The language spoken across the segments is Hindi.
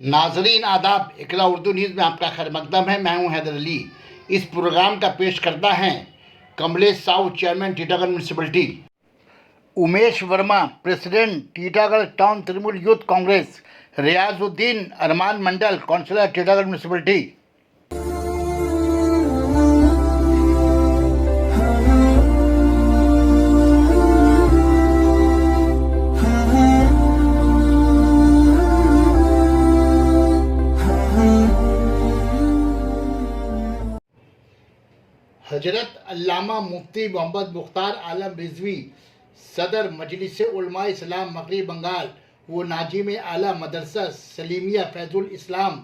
नाजरीन आदाब, इकरा उर्दू न्यूज़ में आपका खैर मकदम है। मैं हूं हैदर अली। इस प्रोग्राम का पेश करता है Kamlesh Sahu, chairman Titagarh municipality, Umesh Verma, president Titagarh town Trinamool youth Congress, Riyazuddin Arman Mandal, councillor Titagarh municipality. हजरत अल्लामा मुफ्ती मोहम्मद मुख्तार आलम रिजवी, सदर मजलिस उलमा इस्लाम मगरिब बंगाल व नाजिम आला मदरसा सलीमिया फैजुल इस्लाम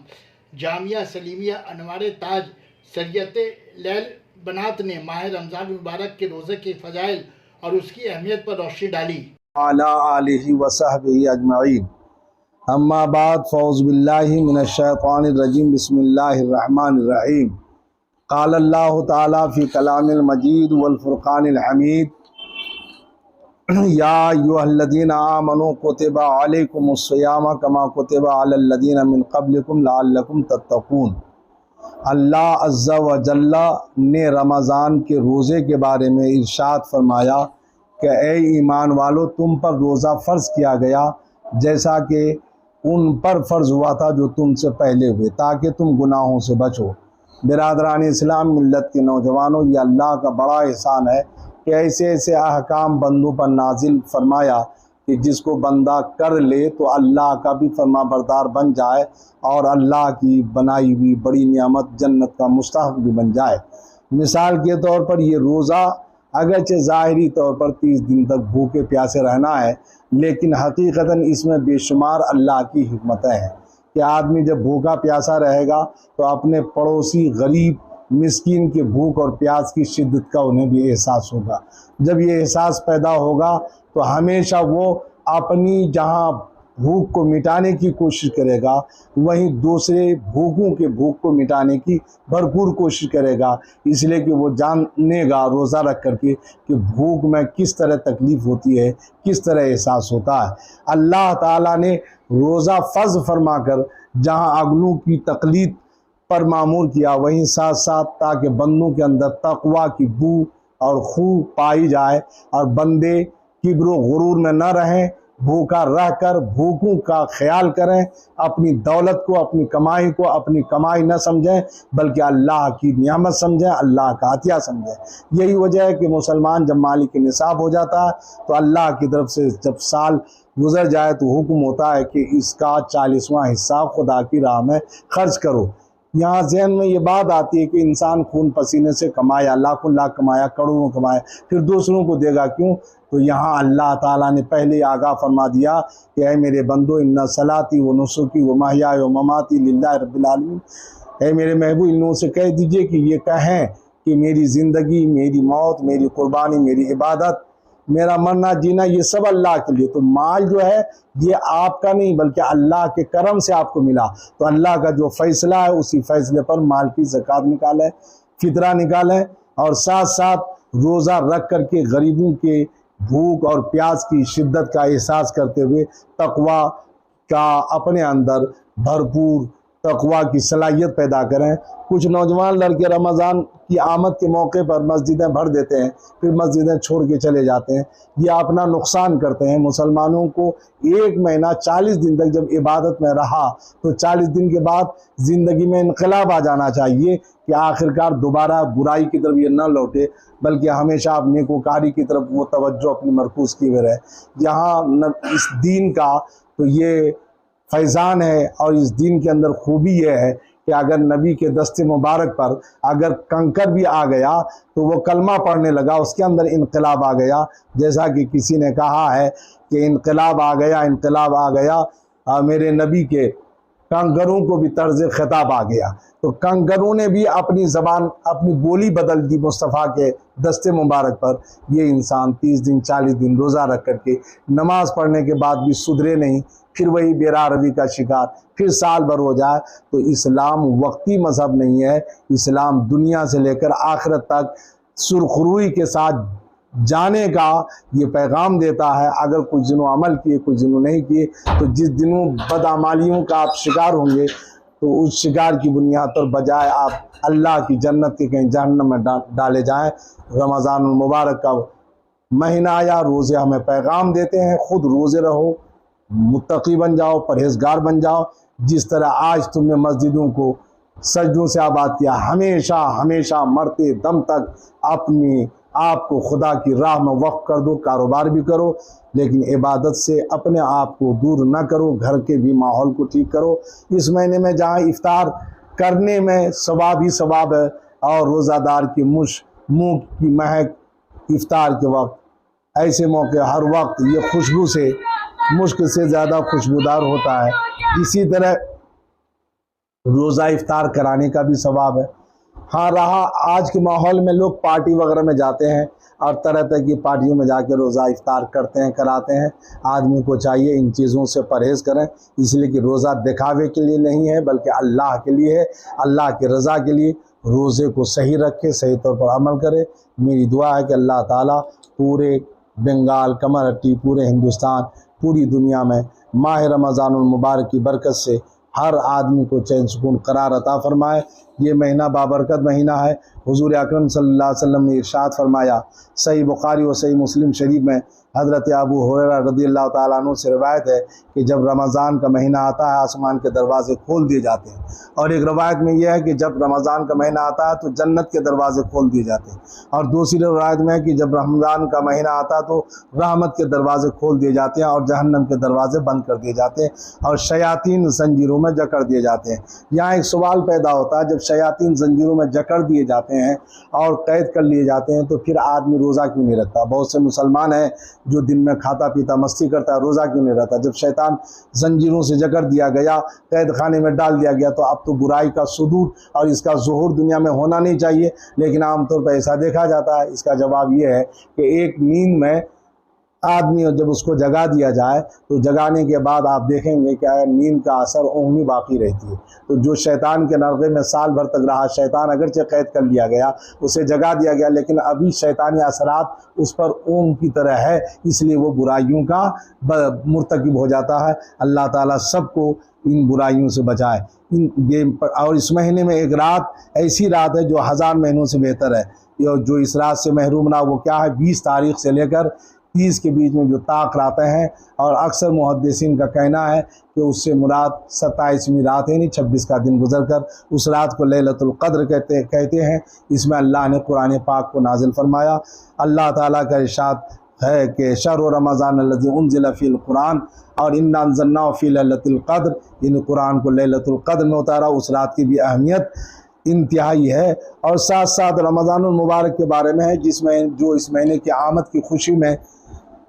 जामिया सलीमिया अनवार ताज शरीयत लैल बनात ने माह रमज़ान मुबारक के रोज़े के फ़ज़ाइल और उसकी अहमियत पर रोशनी डाली। अला आलिहि व सहबिहि अजमईन, अम्मा बाद, फ़ौज़ बिल्लाहि मिनश शैतानिर रजीम, बिस्मिल्लाहिर रहमानिर रहीम। क़ाल अल्लाहु तआला फ़ी कलामिल मजीद वल फ़ुरक़ानिल हमीद, या अय्युहल्लज़ीना आमनू कुतिबा अलैकुमुस्सियाम कमा कुतिबा अलल्लज़ीना मिन क़ब्लिकुम लअल्लकुम तत्तक़ून। अल्लाह अज़्ज़ा व जल्ला ने रमज़ान के रोज़े के बारे में इरशाद फरमाया कि ए ईमान वालो, तुम पर रोज़ा फ़र्ज़ किया गया जैसा कि उन पर फ़र्ज़ हुआ था जो तुमसे पहले हुए, ताकि तुम गुनाहों से बचो। बिरादरान इस्लाम, मिल्लत के नौजवानों, ये अल्लाह का बड़ा एहसान है कि ऐसे ऐसे अहकाम बंदों पर नाजिल फरमाया कि जिसको बंदा कर ले तो अल्लाह का भी फरमा बरदार बन जाए और अल्लाह की बनाई हुई बड़ी नियामत जन्नत का मुस्तहक़ भी बन जाए। मिसाल के तौर पर ये रोज़ा अगरचे ज़ाहिरी तौर पर 30 दिन तक भूखे प्यासे रहना है, लेकिन हकीकतन इसमें बेशुमार अल्लाह की हिकमतें हैं कि आदमी जब भूखा प्यासा रहेगा तो अपने पड़ोसी गरीब मिस्कीन के भूख और प्यास की शिद्दत का उन्हें भी एहसास होगा। जब ये एहसास पैदा होगा तो हमेशा वो अपनी जहाँ भूख को मिटाने की कोशिश करेगा, वहीं दूसरे भूखों के भूख को मिटाने की भरपूर कोशिश करेगा, इसलिए कि वो जानेगा रोज़ा रख करके कि भूख में किस तरह तकलीफ़ होती है, किस तरह एहसास होता है। अल्लाह ताला ने रोज़ा फ़र्ज़ फरमाकर जहाँ अगलों की तकलीफ़ पर मामूर किया, वहीं साथ साथ ताकि बंदों के अंदर तक़वा की बू और खूब पाई जाए और बंदे किब्र गुरूर में न रहें, भूखा रहकर भूखों का ख्याल करें, अपनी दौलत को, अपनी कमाई को अपनी कमाई न समझें बल्कि अल्लाह की नियामत समझें, अल्लाह का अतिया समझें। यही वजह है कि मुसलमान जब मालिक निसाब हो जाता है तो अल्लाह की तरफ से जब साल गुजर जाए तो हुक्म होता है कि इसका 40वां हिस्सा खुदा की राह में खर्च करो। यहाँ ज़हन में ये बात आती है कि इंसान खून पसीने से कमाया, लाखों लाख कमाया, करोड़ों कमाया, फिर दूसरों को देगा क्यों? तो यहाँ अल्लाह ताला ने पहले आगाह फरमा दिया कि ऐ मेरे बंदो, इन्ना सलाती व नुसुकी व महयाय व ममाती लिल्लाहि रब्बिल आलमीन। ऐ मेरे महबूब, इन लोगों से कह दीजिए कि ये कहें कि मेरी ज़िंदगी, मेरी मौत, मेरी कुर्बानी, मेरी इबादत, मेरा मरना जीना, ये सब अल्लाह के लिए। तो माल जो है ये आपका नहीं बल्कि अल्लाह के करम से आपको मिला। तो अल्लाह का जो फैसला है उसी फैसले पर माल की ज़कात निकालें, फितरा निकालें और साथ साथ रोज़ा रख करके गरीबों के भूख और प्यास की शिद्दत का एहसास करते हुए तक़वा का अपने अंदर भरपूर तक़वा की सलाहियत पैदा करें। कुछ नौजवान लड़के रमज़ान की आमद के मौके पर मस्जिदें भर देते हैं, फिर मस्जिदें छोड़ के चले जाते हैं, ये अपना नुकसान करते हैं। मुसलमानों को 1 महीना 40 दिन तक जब इबादत में रहा तो 40 दिन के बाद ज़िंदगी में इनकलाब आ जाना चाहिए कि आखिरकार दोबारा बुराई की तरफ ये न लौटे बल्कि हमेशा आप नेकोकारी की तरफ वो तवज्जो अपनी मरकूज़ किए हुए रहे। यहाँ इस दीन का तो ये फैज़ान है और इस दीन के अंदर खूबी यह है कि अगर नबी के दस्ते मुबारक पर अगर कंकर भी आ गया तो वो कलमा पढ़ने लगा, उसके अंदर इनकलाब आ गया। जैसा कि किसी ने कहा है कि इनकलाब आ गया, इनकलाब आ गया, मेरे नबी के कंकरों को भी तर्ज खिताब आ गया। तो कंकरों ने भी अपनी ज़बान, अपनी बोली बदल दी मुस्तफ़ा के दस्ते मुबारक पर। ये इंसान 30 दिन 40 दिन रोज़ा रख करके नमाज पढ़ने के बाद भी सुधरे नहीं, फिर वही बेरारवी का शिकार, फिर साल भर हो जाए। तो इस्लाम वक्ती मज़हब नहीं है, इस्लाम दुनिया से लेकर आखिरत तक सुरखरुई के साथ जाने का ये पैगाम देता है। अगर कुछ दिनों अमल किए, कुछ दिनों नहीं किए, तो जिस दिनों बदअमालियों का आप शिकार होंगे तो उस शिकार की बुनियाद पर बजाय आप अल्लाह की जन्नत के कहीं जहन्नम में डाले जाएं। रमज़ान मुबारक का महीना आया, रोज़े हमें पैगाम देते हैं, खुद रोज़े रहो, मुत्तकी बन जाओ, परहेजगार बन जाओ। जिस तरह आज तुमने मस्जिदों को सजदों से आबाद किया, हमेशा हमेशा मरते दम तक अपनी आपको खुदा की राह में वक्फ कर दो। कारोबार भी करो, लेकिन इबादत से अपने आप को दूर न करो। घर के भी माहौल को ठीक करो। इस महीने में जहाँ इफ्तार करने में सवाब ही सवाब है, और रोज़ादार की मुँह की महक इफ्तार के वक्त, ऐसे मौके हर वक्त ये खुशबू से मुश्क से ज़्यादा खुशबूदार होता है। इसी तरह रोज़ा इफ्तार कराने का भी सवाब है। हाँ, रहा आज के माहौल में लोग पार्टी वगैरह में जाते हैं और तरह तरह की पार्टियों में जाके रोज़ा इफ्तार करते हैं, कराते हैं। आदमी को चाहिए इन चीज़ों से परहेज़ करें, इसलिए कि रोज़ा दिखावे के लिए नहीं है बल्कि अल्लाह के लिए है, अल्लाह की रज़ा के लिए। रोज़े को सही रखे, सही तौर पर अमल करे। मेरी दुआ है कि अल्लाह ताला पूरे बंगाल, कमरहट्टी, पूरे हिंदुस्तान, पूरी दुनिया में माह रमज़ानुल मुबारक की बरकत से हर आदमी को चैन सुकून करार अता फरमाए। ये महीना बाबरकत महीना है। हुजूर अकरम सल्लल्लाहु अलैहि वसल्लम ने इरशाद फरमाया, सही बुखारी और सही मुस्लिम शरीफ में हज़रत अबू हुरैरा रज़ियल्लाहु ताला अन्हु से रवायत है कि जब रमज़ान का महीना आता है आसमान के दरवाज़े खोल दिए जाते हैं। और एक रवायत में यह है कि जब रमज़ान का महीना आता है तो जन्नत के दरवाज़े खोल दिए जाते हैं। और दूसरी रवायत में है कि जब रमज़ान का महीना आता है तो रहमत के दरवाज़े खोल दिए जाते हैं और जहन्नम के दरवाज़े बंद कर दिए जाते हैं और शयातीन जंजीरों में जकड़ दिए जाते हैं। यहाँ एक सवाल पैदा होता है, जब शयातीन जंजीरों में जकड़ दिए जाते हैं और कैद कर लिए जाते हैं तो फिर आदमी रोज़ा क्यों नहीं रखता? बहुत से मुसलमान हैं जो दिन में खाता पीता मस्ती करता है, रोज़ा क्यों नहीं रहता? जब शैतान जंजीरों से जकड़ दिया गया, कैद खाने में डाल दिया गया, तो अब तो बुराई का सुदूर और इसका ज़ुहूर दुनिया में होना नहीं चाहिए, लेकिन आमतौर पर ऐसा देखा जाता है। इसका जवाब ये है कि एक नींद में आदमी जब उसको जगा दिया जाए तो जगाने के बाद आप देखेंगे क्या है, नींद का असर ऊँघनी बाकी रहती है। तो जो शैतान के नरक़े में साल भर तक रहा, शैतान अगरचे कैद कर लिया गया, उसे जगा दिया गया, लेकिन अभी शैतानी असरात उस पर ऊँघ की तरह है, इसलिए वो बुराइयों का मुर्तकिब हो जाता है। अल्लाह ताला सबको इन बुराइयों से बचाए। और इस महीने में एक रात ऐसी रात है जो 1000 महीनों से बेहतर है। जो इस रात से महरूम ना, वो क्या है, 20 तारीख से लेकर 30 के बीच में जो ताक रातें हैं, और अक्सर मुहद्दिसीन का कहना है कि उससे मुराद 27वीं रात है, नहीं 26 का दिन गुजर कर उस रात को लैलतुल क़द्र कहते हैं। इसमें अल्लाह ने कुरान पाक को नाजिल फरमाया। अल्लाह ताला का इरशाद है कि शहर रमज़ान अल्लज़ी उन्ज़िला फ़ीहिल कुरान और इन्ना अंज़लनाहु फ़ी लैलतिल क़द्र, इन कुरान को लैलतुल क़द्र में उतारा। उस रात की भी अहमियत इंतहाई है। और साथ साथ रमज़ानुल मुबारक के बारे में है, जिसमें जो इस महीने की आमद की खुशी में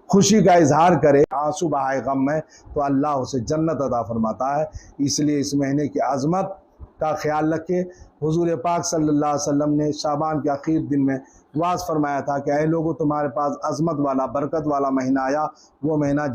खुशी का इजहार करे, आंसू बहाए गम में, तो अल्लाह उसे जन्नत अता फरमाता है। इसलिए इस महीने की अज़मत का ख्याल रखे। हुजूर पाक सल्लल्लाहु अलैहि वसल्लम ने शाबान के आखिर दिन में वाज फरमाया था कि ऐ लोगों, तुम्हारे पास अज़मत वाला बरकत वाला महीना आया, वो महीना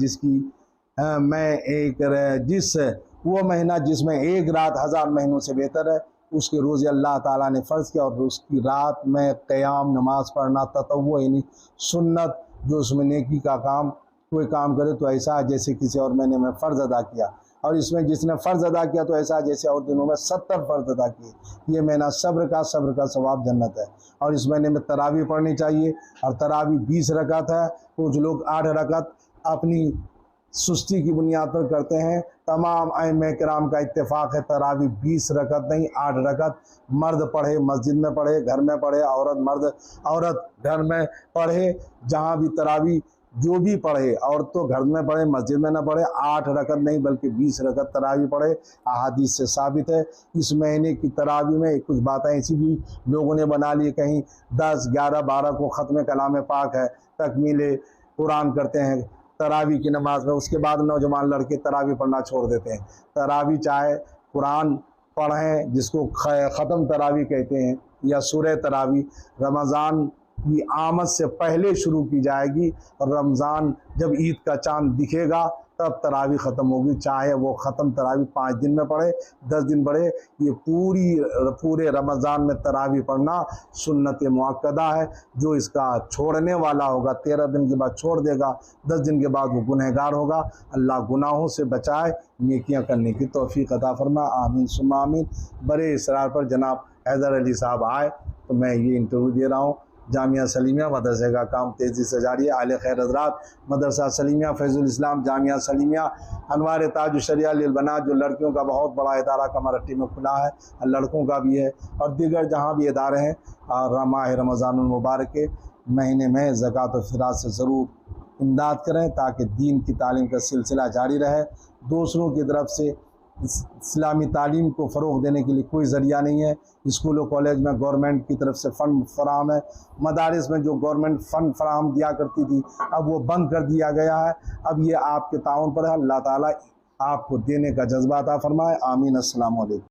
वो महीना जिसमें एक रात 1000 महीनों से बेहतर है। उसके रोज़े अल्लाह ताला ने फ़र्ज़ किया, और उसकी रात में क़याम नमाज़ पढ़ना, ततव्वुअ यानी सुन्नत, जो उसमें नेकी का काम कोई काम करे तो ऐसा है जैसे किसी और महीने में फ़र्ज़ अदा किया, और इसमें जिसने फ़र्ज़ अदा किया तो ऐसा जैसे और दिनों में 70 फ़र्ज़ अदा किए। ये महीना सब्र का सवाब जन्नत है। और इस महीने में तरावी पढ़नी चाहिए, और तरावी 20 रकात है। कुछ लोग 8 रकात अपनी सुस्ती की बुनियाद पर करते हैं। तमाम अइम्मा किराम का इत्तेफाक है, तरावी 20 रकात नहीं 8 रकात। मर्द पढ़े मस्जिद में पढ़े, घर में पढ़े, औरत घर में पढ़े, जहाँ भी तरावी जो भी पढ़े, औरत तो घर में पढ़े मस्जिद में न पढ़े, 8 रकात नहीं बल्कि 20 रकात तरावी पढ़े। अहादीस से साबित है। इस महीने की तरावी में कुछ बातें ऐसी भी लोगों ने बना ली, कहीं 10, 11, 12 को ख़त्म कलाम पाक है, तकमील कुरान करते हैं तरावी की नमाज में। उसके बाद नौजवान लड़के तरावी पढ़ना छोड़ देते हैं। तरावी चाहे कुरान पढ़ें, जिसको ख़त्म तरावी कहते हैं, या सूरह तरावी रमज़ान की आमद से पहले शुरू की जाएगी, और रमज़ान जब ईद का चांद दिखेगा तब तरावी ख़त्म होगी, चाहे वो ख़त्म तरावी 5 दिन में पढ़े 10 दिन पढ़े। ये पूरे रमज़ान में तरावी पढ़ना सुन्नत मुअक्कदा है। जो इसका छोड़ने वाला होगा 13 दिन के बाद छोड़ देगा, 10 दिन के बाद वो गुनहगार होगा। अल्लाह गुनाहों से बचाए, नेकियां करने की तौफीक अता फरमा, आमीन सुम्मा आमीन। बड़े इसरार पर जनाब हैदर अली साहब आए तो मैं ये इंटरव्यू दे रहा हूँ। जामिया सलीमिया मदरसे का काम तेज़ी से जारी है। आले खैर हज़रात, मदरसा सलीमिया फैज़ुल इस्लाम जामिया सलीमिया अनवार ताज शरिया लिल बनात, जो लड़कियों का बहुत बड़ा इदारा कमरट्टी में खुला है, लड़कों का भी है, और दीगर जहाँ भी इदारे हैं, माह रमज़ानुल मुबारक के महीने में ज़कात व फ़िरात से ज़रूर इमदाद करें ताकि दीन की तालीम का सिलसिला जारी रहे। दूसरों की तरफ से इस्लामी तालीम को फ़रोग़ देने के लिए कोई ज़रिया नहीं है। स्कूलों कॉलेज में गवर्नमेंट की तरफ से फ़ंड फराहम है। मदारिस में जो गवर्नमेंट फ़ंड फराहम दिया करती थी अब वो बंद कर दिया गया है। अब ये आपके ताउन पर है। अल्लाह ताला आपको देने का जज्बा अता फरमाए, आमीन। अस्सलाम वालेकुम।